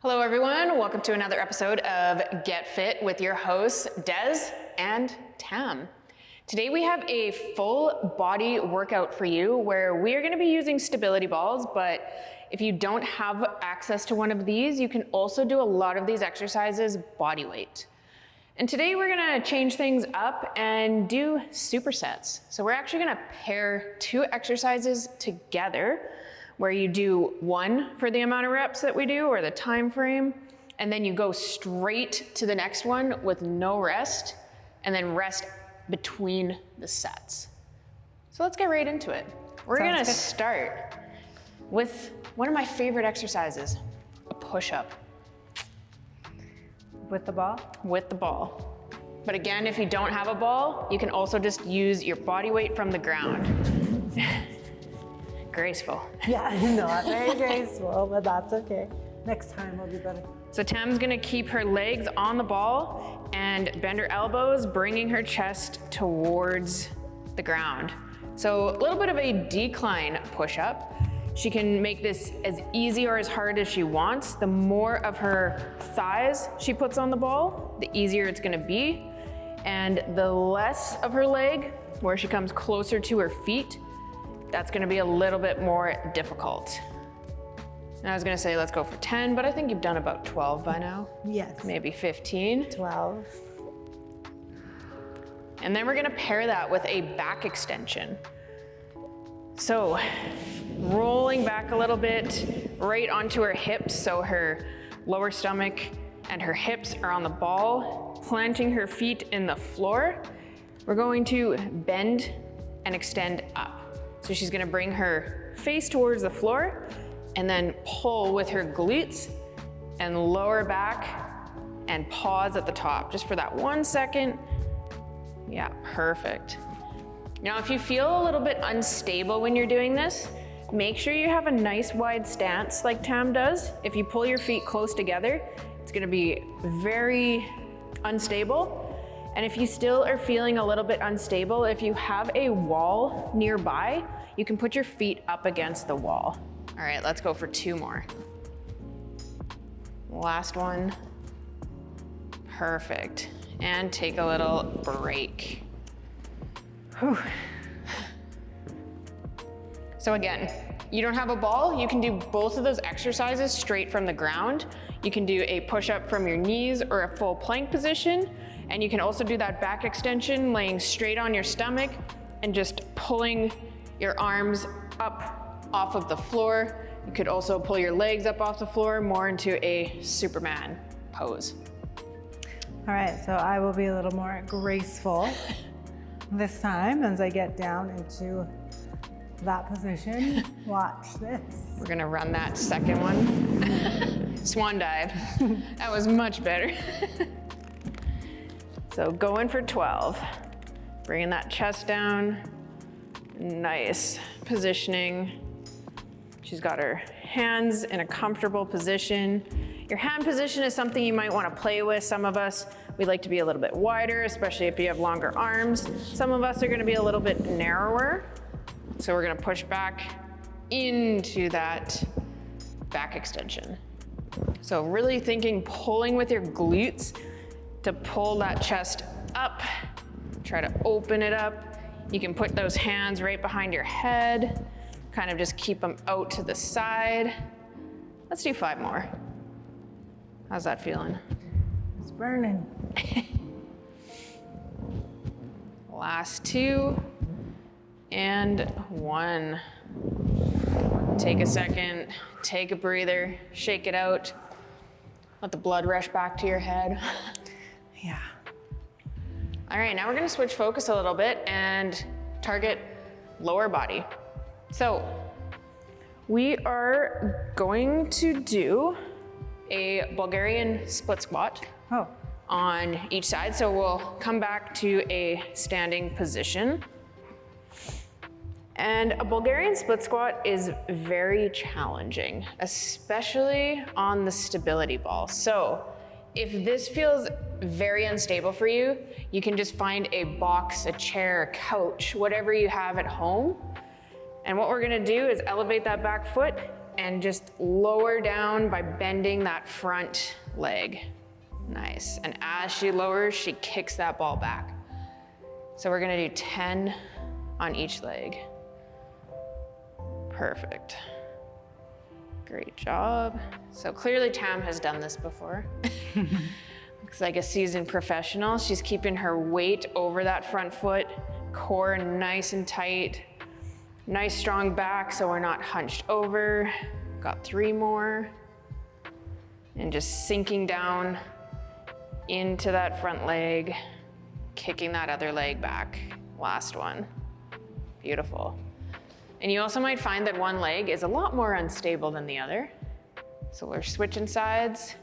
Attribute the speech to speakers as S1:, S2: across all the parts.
S1: Hello everyone, welcome to another episode of Get Fit with your hosts, Des and Tam. Today we have a full body workout for you where we are gonna be using stability balls, but if you don't have access to one of these, you can also do a lot of these exercises body weight. And today we're gonna change things up and do supersets. So we're actually gonna pair two exercises together where you do one for the amount of reps that we do or the time frame, and then you go straight to the next one with no rest, and then rest between the sets. So let's get right into it. We're gonna start with one of my favorite exercises, a push-up.
S2: With the ball?
S1: With the ball. But again, if you don't have a ball, you can also just use your body weight from the ground. Graceful.
S2: Yeah, not very graceful, but that's okay. Next time will be better.
S1: So Tam's gonna keep her legs on the ball and bend her elbows, bringing her chest towards the ground. So a little bit of a decline push-up. She can make this as easy or as hard as she wants. The more of her thighs she puts on the ball, the easier it's gonna be. And the less of her leg, where she comes closer to her feet, that's gonna be a little bit more difficult. And I was gonna say, let's go for 10, but I think you've done about 12 by now.
S2: Yes.
S1: Maybe 15.
S2: 12.
S1: And then we're gonna pair that with a back extension. So, rolling back a little bit, right onto her hips, so her lower stomach and her hips are on the ball, planting her feet in the floor. We're going to bend and extend up. So she's gonna bring her face towards the floor and then pull with her glutes and lower back and pause at the top, just for that 1 second. Yeah, perfect. Now, if you feel a little bit unstable when you're doing this, make sure you have a nice wide stance like Tam does. If you pull your feet close together, it's gonna be very unstable. And if you still are feeling a little bit unstable, if you have a wall nearby, you can put your feet up against the wall. All right, let's go for 2 more. Last one. Perfect. And take a little break. Whew. So again, you don't have a ball, you can do both of those exercises straight from the ground. You can do a push-up from your knees or a full plank position. And you can also do that back extension, laying straight on your stomach and just pulling your arms up off of the floor. You could also pull your legs up off the floor, more into a Superman pose.
S2: All right, so I will be a little more graceful this time as I get down into that position. Watch this.
S1: We're gonna run that second one. Swan dive. That was much better. So going for 12. Bringing that chest down. Nice positioning. She's got her hands in a comfortable position. Your hand position is something you might want to play with. Some of us, we like to be a little bit wider, especially if you have longer arms. Some of us are going to be a little bit narrower. So we're going to push back into that back extension. So really thinking pulling with your glutes to pull that chest up. Try to open it up. You can put those hands right behind your head, kind of just keep them out to the side. Let's do 5 more. How's that feeling?
S2: It's burning.
S1: Last 2 and 1. Take a second, take a breather, shake it out. Let the blood rush back to your head.
S2: Yeah.
S1: All right, now we're gonna switch focus a little bit and target lower body. So we are going to do a Bulgarian split squat on each side. So we'll come back to a standing position. And a Bulgarian split squat is very challenging, especially on the stability ball. So if this feels very unstable for you, you can just find a box, a chair, a couch, whatever you have at home. And what we're gonna do is elevate that back foot and just lower down by bending that front leg. Nice. And as she lowers, she kicks that ball back. So we're gonna do 10 on each leg. Perfect. Great job. So clearly Tam has done this before. Looks like a seasoned professional. She's keeping her weight over that front foot, core nice and tight. Nice strong back so we're not hunched over. Got 3 more. And just sinking down into that front leg, kicking that other leg back. Last one. Beautiful. And you also might find that one leg is a lot more unstable than the other. So we're switching sides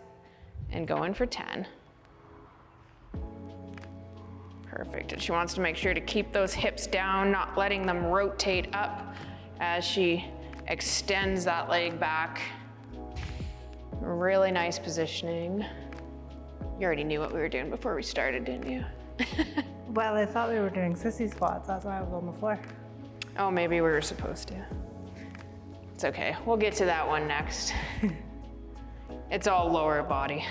S1: and going for 10. Perfect. And she wants to make sure to keep those hips down, not letting them rotate up as she extends that leg back. Really nice positioning. You already knew what we were doing before we started, didn't you?
S2: Well, I thought we were doing sissy squats. That's why I was on the floor.
S1: Oh, maybe we were supposed to. It's okay. We'll get to that one next. It's all lower body.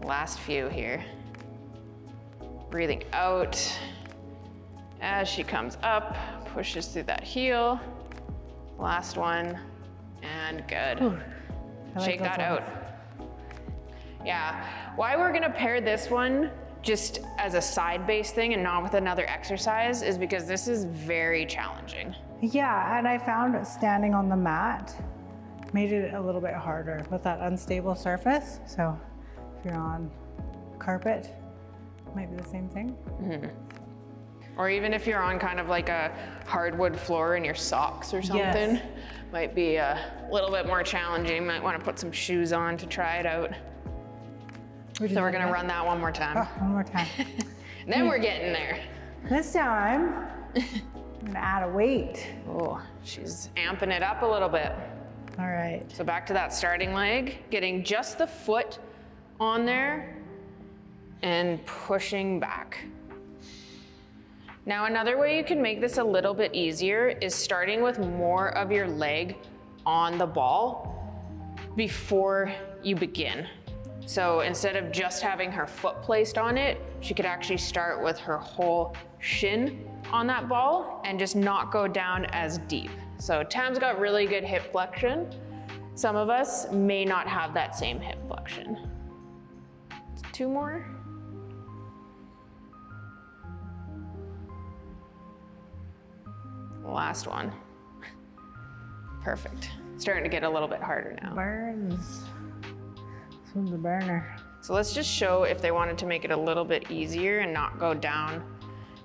S1: Last few here. Breathing out as she comes up, pushes through that heel. Last one, and good.
S2: Ooh,
S1: Shake that out. Yeah, why we're gonna pair this one just as a side-based thing and not with another exercise is because this is very challenging.
S2: Yeah, and I found standing on the mat made it a little bit harder with that unstable surface. So if you're on carpet, it might be the same thing.
S1: Mm-hmm. Or even if you're on kind of like a hardwood floor in your socks or something,
S2: Yes.
S1: might be a little bit more challenging. You might want to put some shoes on to try it out. So we're gonna run that one more time.
S2: Oh, one more time.
S1: And then we're getting there.
S2: This time, I'm gonna add a weight.
S1: Oh, she's amping it up a little bit.
S2: All right.
S1: So back to that starting leg, getting just the foot on there and pushing back. Now another way you can make this a little bit easier is starting with more of your leg on the ball before you begin. So instead of just having her foot placed on it, she could actually start with her whole shin on that ball and just not go down as deep. So Tam's got really good hip flexion. Some of us may not have that same hip flexion. 2 more. Last one. Perfect. Starting to get a little bit harder now.
S2: Burns. This one's a burner.
S1: So let's just show if they wanted to make it a little bit easier and not go down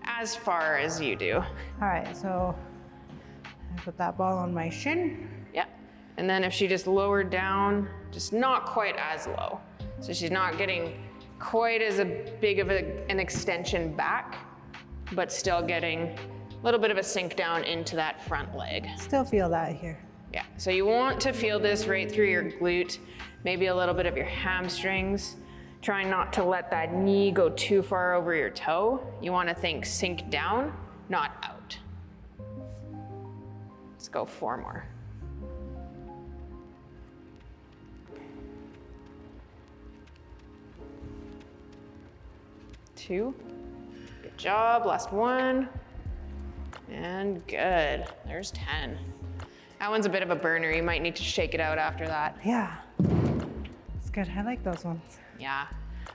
S1: as far as you do.
S2: All right, so I put that ball on my shin.
S1: Yep. And then if she just lowered down, just not quite as low. So she's not getting quite as big of an extension back, but still getting a little bit of a sink down into that front leg.
S2: Still feel that here.
S1: Yeah, so you want to feel this right through your glute, maybe a little bit of your hamstrings. Trying not to let that knee go too far over your toe. You want to think sink down, not out. Let's go 4 more. Two. Good job, last one. And good, there's 10. That one's a bit of a burner. You might need to shake it out after that.
S2: Yeah, it's good. I like those ones.
S1: Yeah.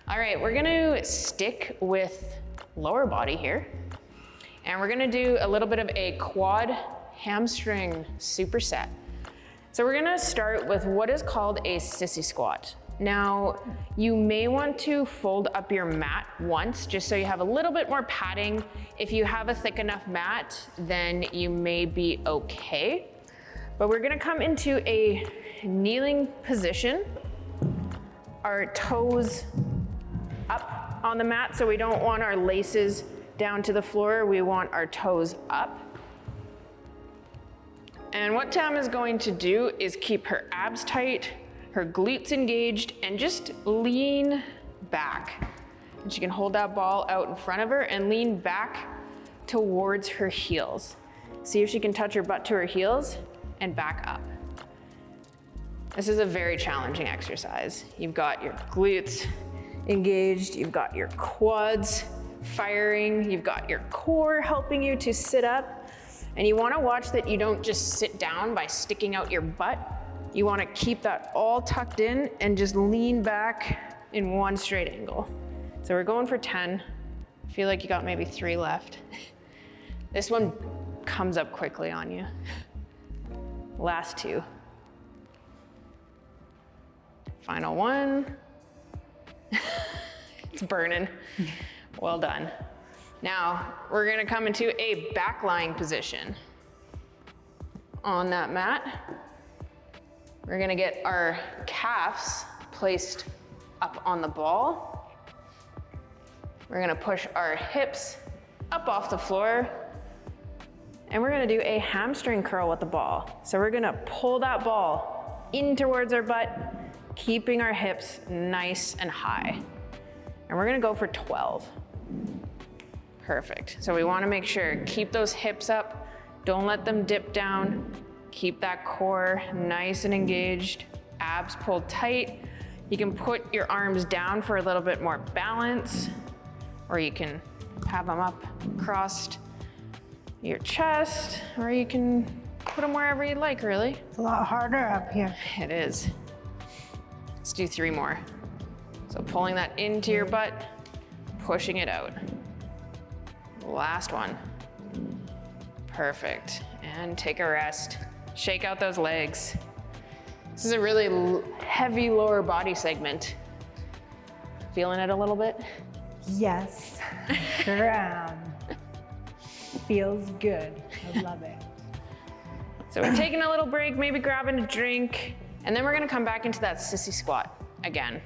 S1: All right, we're gonna stick with lower body here. And we're gonna do a little bit of a quad hamstring superset. So we're gonna start with what is called a sissy squat. Now, you may want to fold up your mat once, just so you have a little bit more padding. If you have a thick enough mat, then you may be okay. But we're gonna come into a kneeling position. Our toes up on the mat, so we don't want our laces down to the floor. We want our toes up. And what Tam is going to do is keep her abs tight, her glutes engaged, and just lean back. And she can hold that ball out in front of her and lean back towards her heels. See if she can touch her butt to her heels and back up. This is a very challenging exercise. You've got your glutes engaged, you've got your quads firing, you've got your core helping you to sit up, and you wanna watch that you don't just sit down by sticking out your butt. You wanna keep that all tucked in and just lean back in one straight angle. So we're going for 10. I feel like you got maybe 3 left. This one comes up quickly on you. Last 2. Final 1. It's burning. Well done. Now, we're gonna come into a back lying position. On that mat, we're gonna get our calves placed up on the ball. We're gonna push our hips up off the floor, and we're gonna do a hamstring curl with the ball. So we're gonna pull that ball in towards our butt, keeping our hips nice and high. And we're gonna go for 12. Perfect. So we wanna make sure, keep those hips up, don't let them dip down, keep that core nice and engaged, abs pulled tight. You can put your arms down for a little bit more balance, or you can have them up across your chest, or you can put them wherever you'd like, really.
S2: It's a lot harder up here.
S1: It is. Let's do 3 more. So pulling that into your butt, pushing it out. Last one. Perfect. And take a rest. Shake out those legs. This is a really heavy lower body segment. Feeling it a little bit?
S2: Yes, sure am. Feels good. I love it.
S1: So we're taking a little break, maybe grabbing a drink, and then we're gonna come back into that sissy squat again.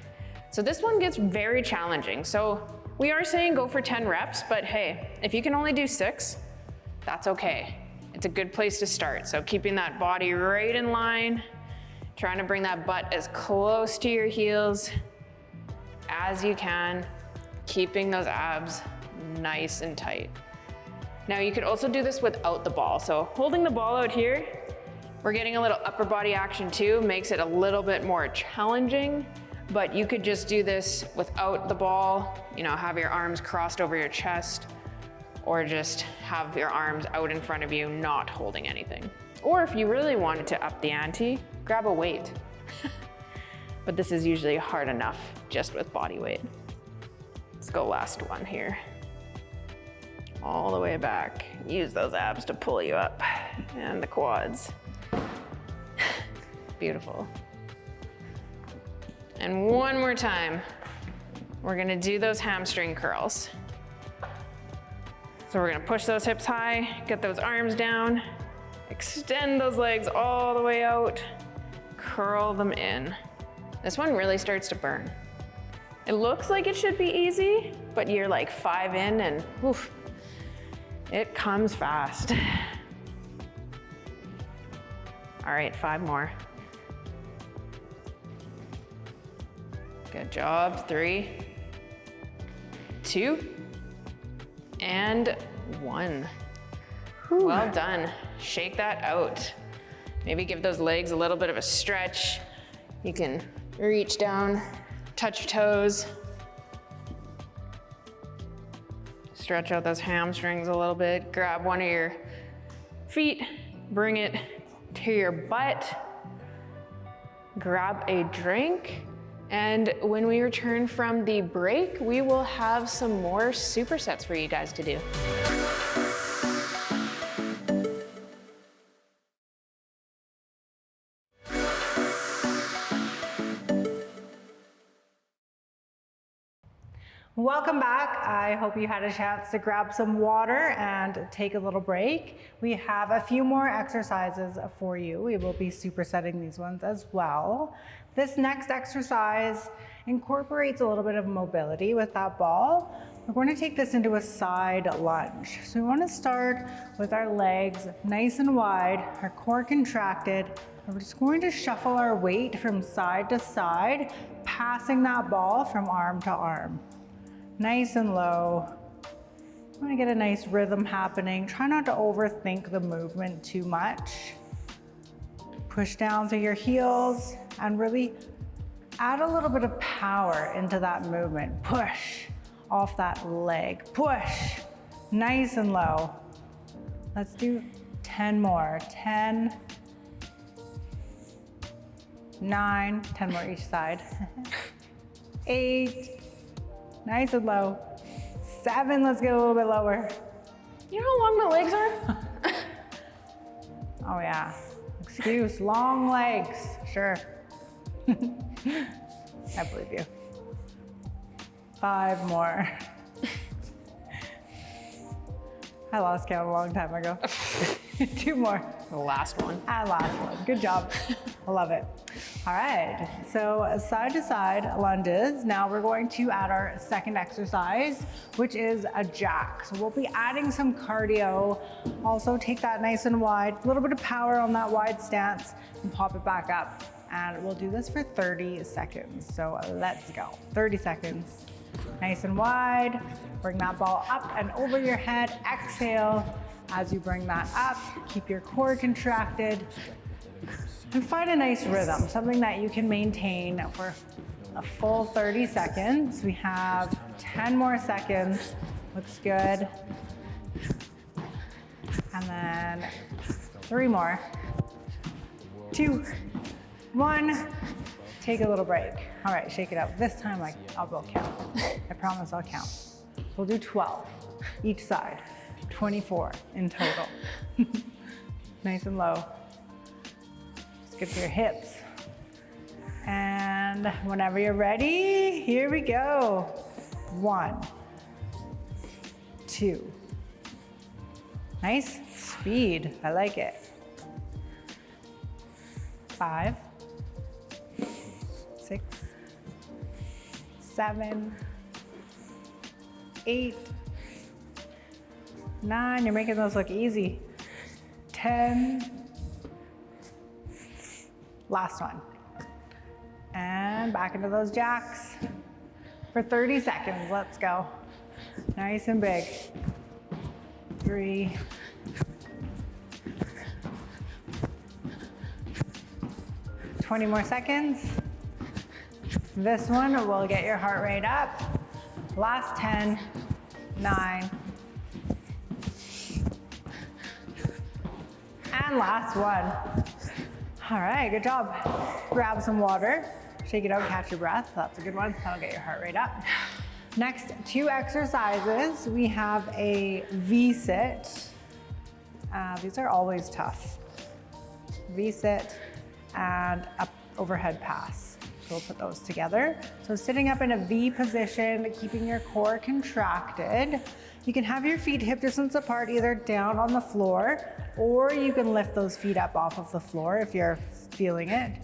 S1: So this one gets very challenging. So we are saying go for 10 reps, but hey, if you can only do 6, that's okay. It's a good place to start. So keeping that body right in line, trying to bring that butt as close to your heels as you can, keeping those abs nice and tight. Now you could also do this without the ball. So holding the ball out here, we're getting a little upper body action too, makes it a little bit more challenging, but you could just do this without the ball, you know, have your arms crossed over your chest, or just have your arms out in front of you, not holding anything. Or if you really wanted to up the ante, grab a weight. But this is usually hard enough just with body weight. Let's go last one here. All the way back. Use those abs to pull you up, and the quads. Beautiful. And one more time, we're gonna do those hamstring curls. So we're gonna push those hips high, get those arms down, extend those legs all the way out, curl them in. This one really starts to burn. It looks like it should be easy, but you're like 5 in and oof, it comes fast. All right, 5 more. Good job, 3, 2, and 1. Whew. Well done. Shake that out. Maybe give those legs a little bit of a stretch. You can reach down, touch your toes. Stretch out those hamstrings a little bit. Grab one of your feet, bring it to your butt. Grab a drink. And when we return from the break, we will have some more supersets for you guys to do.
S2: Welcome back. I hope you had a chance to grab some water and take a little break. We have a few more exercises for you. We will be supersetting these ones as well. This next exercise incorporates a little bit of mobility with that ball. We're going to take this into a side lunge. So we want to start with our legs nice and wide, our core contracted. We're just going to shuffle our weight from side to side, passing that ball from arm to arm. Nice and low. You want to get a nice rhythm happening. Try not to overthink the movement too much. Push down through your heels. and really add a little bit of power into that movement. Push off that leg, push, nice and low. Let's do 10 more, 10, 9, 10 more each side. 8, nice and low. 7, let's get a little bit lower.
S1: You know how long my legs are?
S2: Oh yeah, excuse, long legs, sure. I believe you. 5 more. I lost count a long time ago. 2 more.
S1: The last one.
S2: And last one. Good job. I love it. All right, so side to side lunges. Now we're going to add our second exercise, which is a jack. So we'll be adding some cardio. Also take that nice and wide, a little bit of power on that wide stance and pop it back up. And we'll do this for 30 seconds. So let's go. 30 seconds. Nice and wide. Bring that ball up and over your head. Exhale as you bring that up. Keep your core contracted. And find a nice rhythm, something that you can maintain for a full 30 seconds. We have 10 more seconds. Looks good. And then 3 more. 2, 1. Take a little break. All right, shake it up. This time I'll go count. I promise I'll count. We'll do 12 each side, 24 in total. Nice and low. It's good for your hips. And whenever you're ready, here we go. 1, 2. Nice speed, I like it. 5, 6, 7, 8, 9. You're making those look easy. 10. Last one. And back into those jacks for 30 seconds. Let's go. Nice and big. 3. 20 more seconds. This one will get your heart rate up. Last 10, 9, and last one. All right, good job. Grab some water, shake it out, catch your breath. That's a good one, that'll get your heart rate up. Next, 2 exercises. We have a V-sit. These are always tough. V-sit and up overhead pass. So we'll put those together. So sitting up in a V position, keeping your core contracted. You can have your feet hip distance apart, either down on the floor, or you can lift those feet up off of the floor if you're feeling it.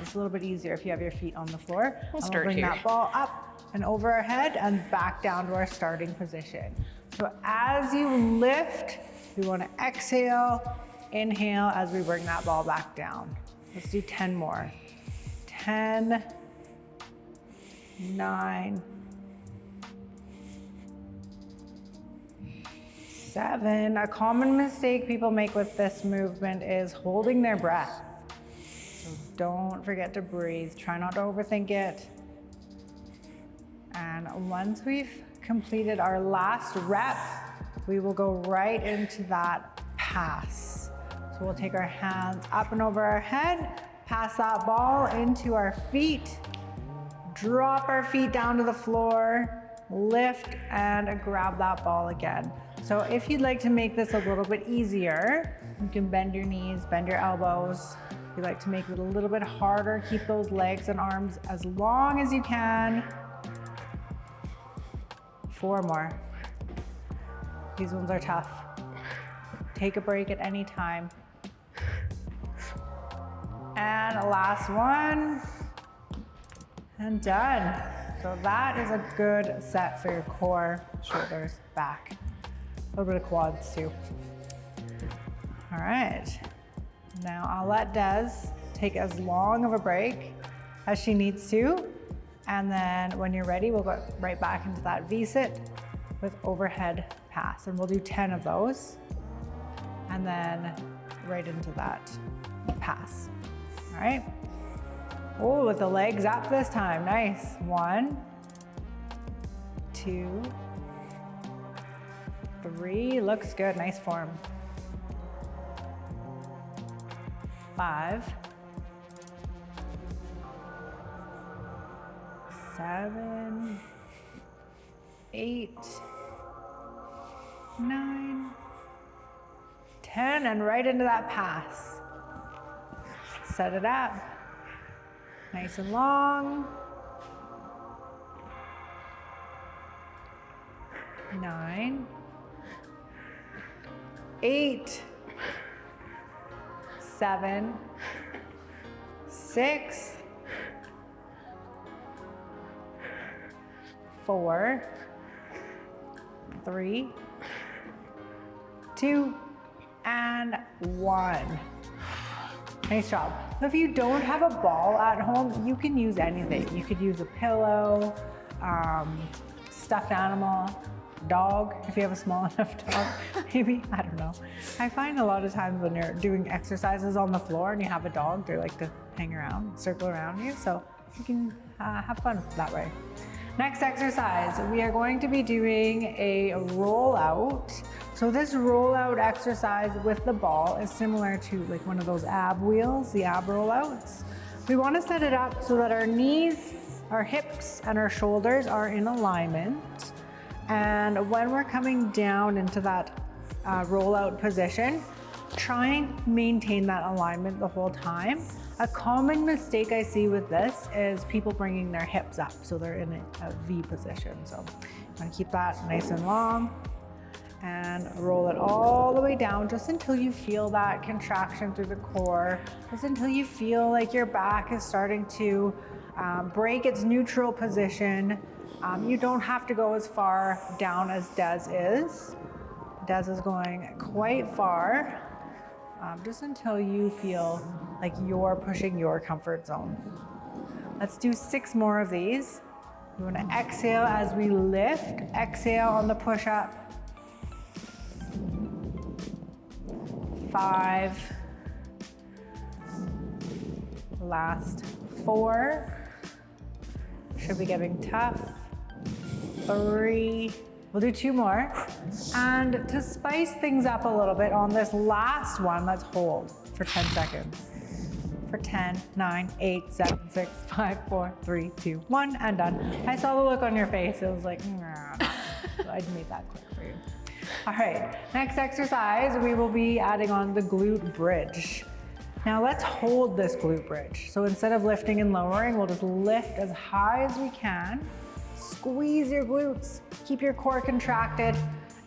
S2: It's a little bit easier if you have your feet on the floor.
S1: We'll start
S2: bring
S1: here.
S2: that ball up and over our head and back down to our starting position. So as you lift, we want to exhale, inhale as we bring that ball back down. Let's do 10 more. 10, 9, 7. A common mistake people make with this movement is holding their breath. So don't forget to breathe. Try not to overthink it. And once we've completed our last rep, we will go right into that pass. So we'll take our hands up and over our head, pass that ball into our feet, drop our feet down to the floor, lift and grab that ball again. So if you'd like to make this a little bit easier, you can bend your knees, bend your elbows. If you'd like to make it a little bit harder, keep those legs and arms as long as you can. 4 more. These ones are tough. Take a break at any time. And last one, and done. So that is a good set for your core, shoulders, back. A little bit of quads too. All right, now I'll let Des take as long of a break as she needs to. And then when you're ready, we'll go right back into that V-sit with overhead pass. And we'll do 10 of those. And then right into that pass. All right, Oh, with the legs up this time. Nice. 1, 2, 3. Looks good. Nice form. 5, 7, 8, 9, 10, and right into that pass. Set it up. Nice and long. 9, 8, 7, 6, 4, 3, 2, and 1. Nice job. If you don't have a ball at home, you can use anything. You could use a pillow, stuffed animal, dog, if you have a small enough dog, maybe, I don't know. I find a lot of times when you're doing exercises on the floor and you have a dog, they like to hang around, circle around you, so you can have fun that way. Next exercise, we are going to be doing a rollout. So this rollout exercise with the ball is similar to like one of those ab wheels, the ab rollouts. We want to set it up so that our knees, our hips, and our shoulders are in alignment. And when we're coming down into that rollout position, try and maintain that alignment the whole time. A common mistake I see with this is people bringing their hips up, so they're in a V position. So I'm gonna keep that nice and long and roll it all the way down just until you feel that contraction through the core, just until you feel like your back is starting to break its neutral position. You don't have to go as far down as Des is. Des is going quite far, just until you feel like you're pushing your comfort zone. Let's do 6 more of these. We want to exhale as we lift. Exhale on the push-up. 5. Last 4. Should be getting tough. 3. We'll do 2 more. And to spice things up a little bit on this last one, let's hold for 10 seconds. For 10, 9, 8, 7, 6, 5, 4, 3, 2, 1, and done. I saw the look on your face. It was like, nah. So I made that quick for you. All right, next exercise, we will be adding on the glute bridge. Now let's hold this glute bridge. So instead of lifting and lowering, we'll just lift as high as we can. Squeeze your glutes, keep your core contracted,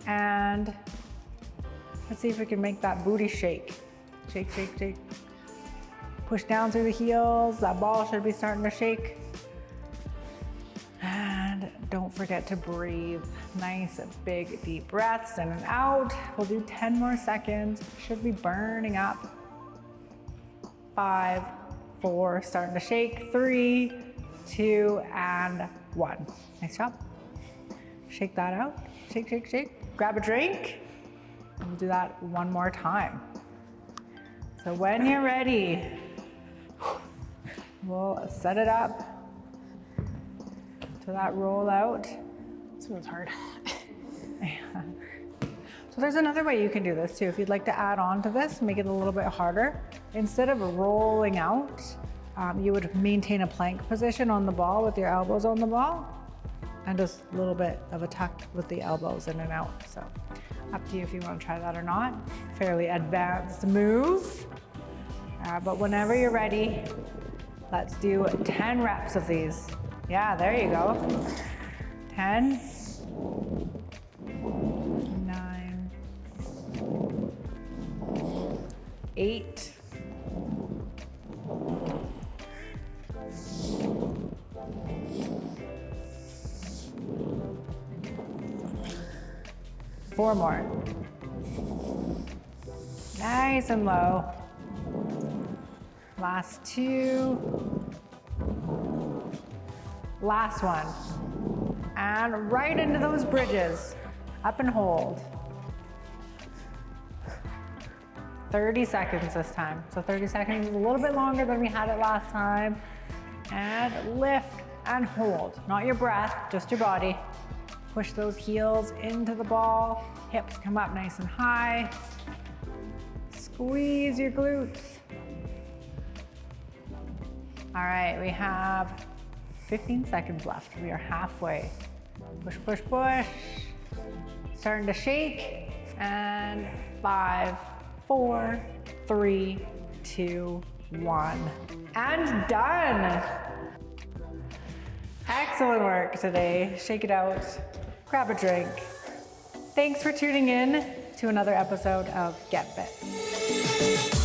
S2: and let's see if we can make that booty shake. Shake, shake, shake. Push down through the heels. That ball should be starting to shake. And don't forget to breathe. Nice, big, deep breaths in and out. We'll do 10 more seconds. Should be burning up. 5, 4, starting to shake. 3, 2, and 1. Nice job. Shake that out. Shake, shake, shake. Grab a drink. And we'll do that 1 more time. So when you're ready, we'll set it up to that rollout.
S1: This one's hard.
S2: So there's another way you can do this too. If you'd like to add on to this, make it a little bit harder. Instead of rolling out, you would maintain a plank position on the ball with your elbows on the ball, and just a little bit of a tuck with the elbows in and out. So up to you if you want to try that or not. Fairly advanced move, but whenever you're ready, let's do 10 reps of these. Yeah, there you go. 10, 9, 8, 4 more. Nice and low. Last 2. Last one. And right into those bridges. Up and hold. 30 seconds this time. So 30 seconds is a little bit longer than we had it last time. And lift and hold. Not your breath, just your body. Push those heels into the ball. Hips come up nice and high. Squeeze your glutes. All right, we have 15 seconds left. We are halfway. Push, push, push. Starting to shake. And 5, 4, 3, 2, 1. And done. Excellent work today. Shake it out. Grab a drink. Thanks for tuning in to another episode of Get Fit.